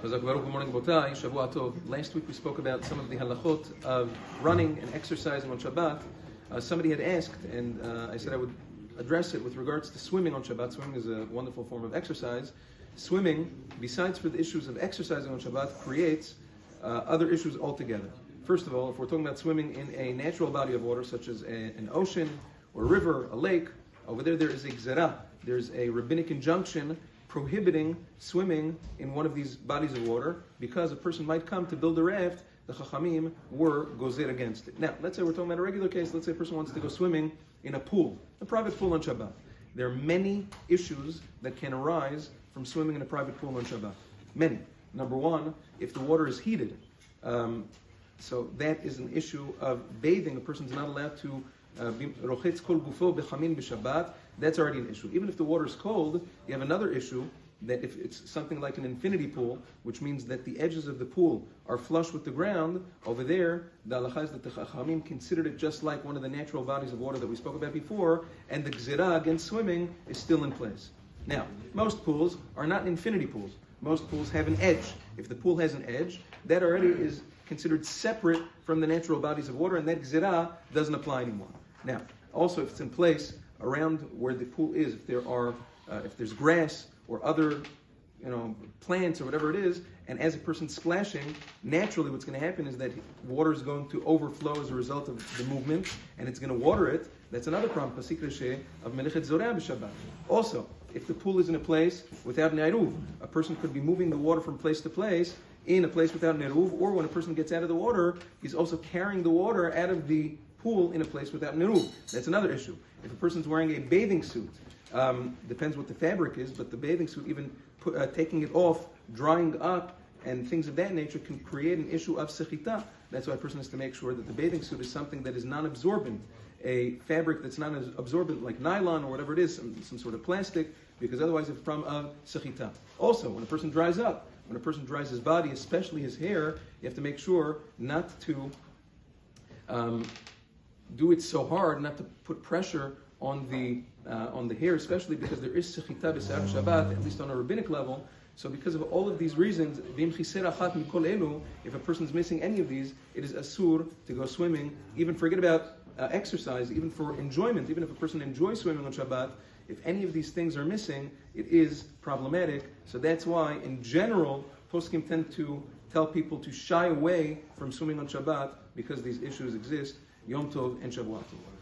Good morning, Botai. Shavua Tov. Last week we spoke about some of the halachot of running and exercising on Shabbat. Somebody had asked, and I said I would address it with regards to swimming on Shabbat. Swimming is a wonderful form of exercise. Swimming, besides for the issues of exercising on Shabbat, creates other issues altogether. First of all, if we're talking about swimming in a natural body of water, such as an ocean or a river, a lake, over there is a gzera. There's a rabbinic injunction prohibiting swimming in one of these bodies of water because a person might come to build a raft. The Chachamim were gozer against it. Now, let's say we're talking about a regular case. Let's say a person wants to go swimming in a pool, a private pool on Shabbat. There are many issues that can arise from swimming in a private pool on Shabbat. Many. Number one, if the water is heated, so that is an issue of bathing. A person's not allowed to rochetz kol gufo bechamin b'Shabbat. That's already an issue. Even if the water is cold, you have another issue that if it's something like an infinity pool, which means that the edges of the pool are flush with the ground, over there, the halacha is that the Chachamim considered it just like one of the natural bodies of water that we spoke about before, and the gzera against swimming is still in place. Now, most pools are not infinity pools. Most pools have an edge. If the pool has an edge, that already is considered separate from the natural bodies of water, and that gzera doesn't apply anymore. Now, also, if it's in place around where the pool is, if there's grass or other, plants or whatever it is, and as a person's splashing, naturally what's going to happen is that water is going to overflow as a result of the movement, and it's going to water it. That's another problem, pasik reshe of melichet zorah b'Shabbat. Also, if the pool is in a place without an eruv, a person could be moving the water from place to place in a place without an eruv, or when a person gets out of the water, he's also carrying the water out of the pool in a place without an eruv. That's another issue. If a person's wearing a bathing suit, depends what the fabric is, but the bathing suit, even taking it off, drying up, and things of that nature can create an issue of sechita. That's why a person has to make sure that the bathing suit is something that is non-absorbent, a fabric that's not as absorbent like nylon or whatever it is, some sort of plastic, because otherwise it's a problem of sechita. Also, when a person dries up, when a person dries his body, especially his hair, you have to make sure not to do it so hard, not to put pressure on the hair, especially because there is sechita b'sar Shabbat, at least on a rabbinic level. So because of all of these reasons, if a person's missing any of these, it is asur to go swimming. Even forget about exercise, even for enjoyment, even if a person enjoys swimming on Shabbat, if any of these things are missing, it is problematic. So that's why, in general, poskim tend to tell people to shy away from swimming on Shabbat because these issues exist. Yom Tov and Shavua Tov.